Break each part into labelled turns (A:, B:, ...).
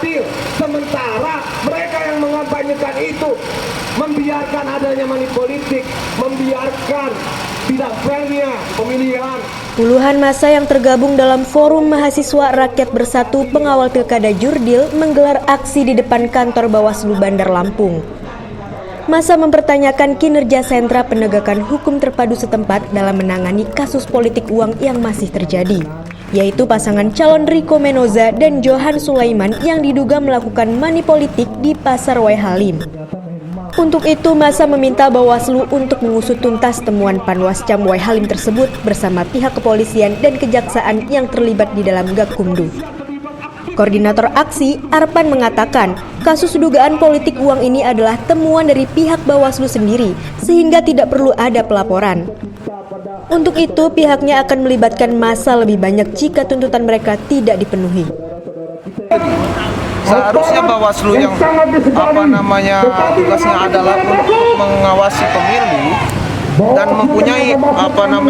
A: adil. Sementara mereka yang mengampanyekan itu membiarkan adanya money politik, membiarkan tidak fairnya pemilihan.
B: Puluhan massa yang tergabung dalam Forum Mahasiswa Rakyat Bersatu Pengawal Pilkada Jurdil menggelar aksi di depan kantor Bawaslu Bandar Lampung. Massa mempertanyakan kinerja sentra penegakan hukum terpadu setempat dalam menangani kasus politik uang yang masih terjadi, yaitu pasangan calon Riko Menoza dan Johan Sulaiman yang diduga melakukan money politik di Pasar Wai Halim. Untuk itu, massa meminta Bawaslu untuk mengusut tuntas temuan Panwascam Wai Halim tersebut bersama pihak kepolisian dan kejaksaan yang terlibat di dalam Gakumdu. Koordinator aksi, Arpan, mengatakan kasus dugaan politik uang ini adalah temuan dari pihak Bawaslu sendiri sehingga tidak perlu ada pelaporan. Untuk itu, pihaknya akan melibatkan massa lebih banyak jika tuntutan mereka tidak dipenuhi.
C: Seharusnya Bawaslu yang tugasnya adalah untuk mengawasi pemilu dan mempunyai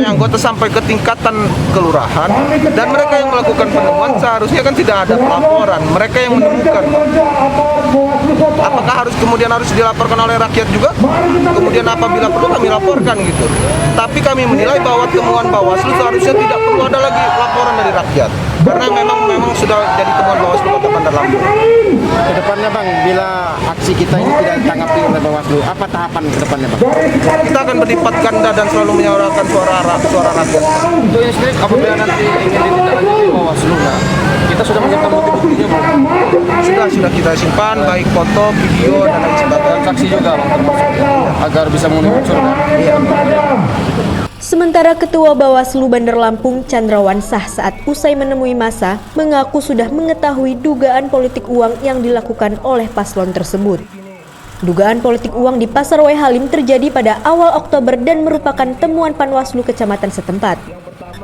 C: anggota sampai ke tingkatan kelurahan, dan mereka yang melakukan penemuan seharusnya kan tidak ada pelaporan, mereka yang menemukan. Apakah kemudian harus dilaporkan oleh rakyat juga? Kemudian apabila perlu kami laporkan gitu. Tapi kami menilai bahwa temuan Bawaslu seharusnya tidak perlu ada lagi laporan dari rakyat, karena memang sudah jadi temuan Bawaslu Kota Bandar Lampung.
D: Kedepannya Bang, bila aksi kita ini tidak ditanggapi oleh Bawaslu, apa tahapan kedepannya Bang?
C: Kita akan berlipat ganda dan selalu menyuarakan suara rakyat.
D: Untuk ini sendiri, apabila nanti ingin ditindaklanjuti Bawaslu, kita sudah menyiapkan bukti-buktinya Bang?
C: Sudah kita simpan, baik foto, video, dan lain sebagainya.
D: Saksi juga Bang, agar bisa memenuhi unsur.
B: Sementara Ketua Bawaslu Bandar Lampung, Candrawansah, saat usai menemui massa, mengaku sudah mengetahui dugaan politik uang yang dilakukan oleh paslon tersebut. Dugaan politik uang di Pasar Wai Halim terjadi pada awal Oktober dan merupakan temuan Panwaslu kecamatan setempat.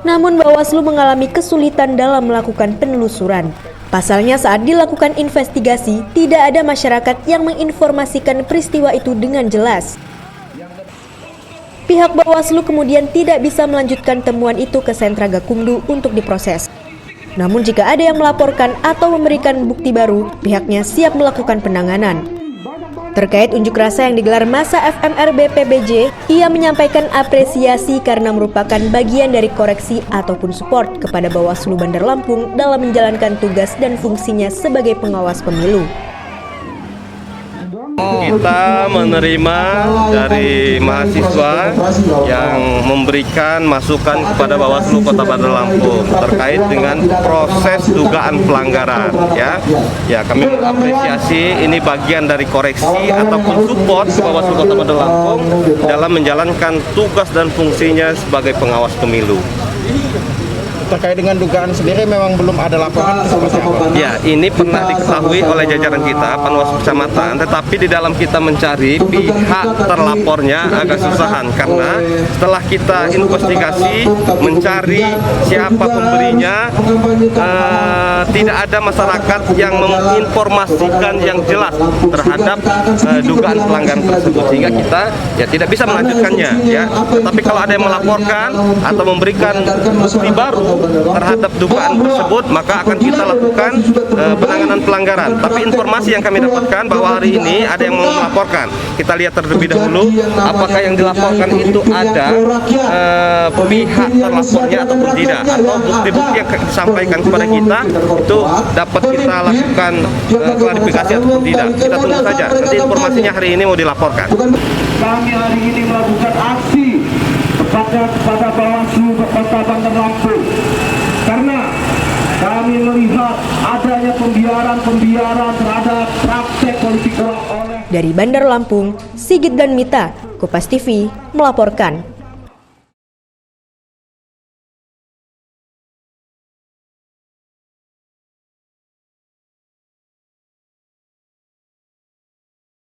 B: Namun Bawaslu mengalami kesulitan dalam melakukan penelusuran. Pasalnya saat dilakukan investigasi, tidak ada masyarakat yang menginformasikan peristiwa itu dengan jelas. Pihak Bawaslu kemudian tidak bisa melanjutkan temuan itu ke sentra Gakumdu untuk diproses. Namun jika ada yang melaporkan atau memberikan bukti baru, pihaknya siap melakukan penanganan. Terkait unjuk rasa yang digelar massa FMRB PBJ, ia menyampaikan apresiasi karena merupakan bagian dari koreksi ataupun support kepada Bawaslu Bandar Lampung dalam menjalankan tugas dan fungsinya sebagai pengawas pemilu.
E: Kita menerima dari mahasiswa yang memberikan masukan kepada Bawaslu Kota Bandar Lampung terkait dengan proses dugaan pelanggaran. Ya, kami mengapresiasi ini bagian dari koreksi ataupun support ke Bawaslu Kota Bandar Lampung dalam menjalankan tugas dan fungsinya sebagai pengawas pemilu.
D: Terkait dengan dugaan sendiri memang belum ada laporan sebelumnya.
E: Ya, ini pernah diketahui oleh jajaran kita, Panwaslu Kecamatan, tetapi di dalam kita mencari pihak terlapornya agak susahan karena setelah kita investigasi mencari siapa pemberinya, tidak ada masyarakat yang menginformasikan yang jelas terhadap dugaan pelanggaran tersebut, sehingga kita tidak bisa melanjutkannya. Tetapi kalau ada yang melaporkan atau memberikan bukti baru terhadap dugaan tersebut, maka akan kita lakukan penanganan pelanggaran. Tapi informasi yang kami dapatkan bahwa hari ini ada yang mau melaporkan. Kita lihat terlebih dahulu apakah yang dilaporkan itu ada pihak terlapornya ataupun tidak, atau bukti-bukti yang disampaikan kepada kita itu dapat kita lakukan klarifikasi ataupun tidak. Kita tunggu saja, nanti informasinya hari ini mau dilaporkan.
A: Kami hari ini melakukan aksi kepada Bawaslu Kota Bandar Lampung karena kami melihat adanya pembiaran terhadap praktek politik uang oleh.
B: Dari Bandar Lampung, Sigit dan Mita, Kompas TV melaporkan.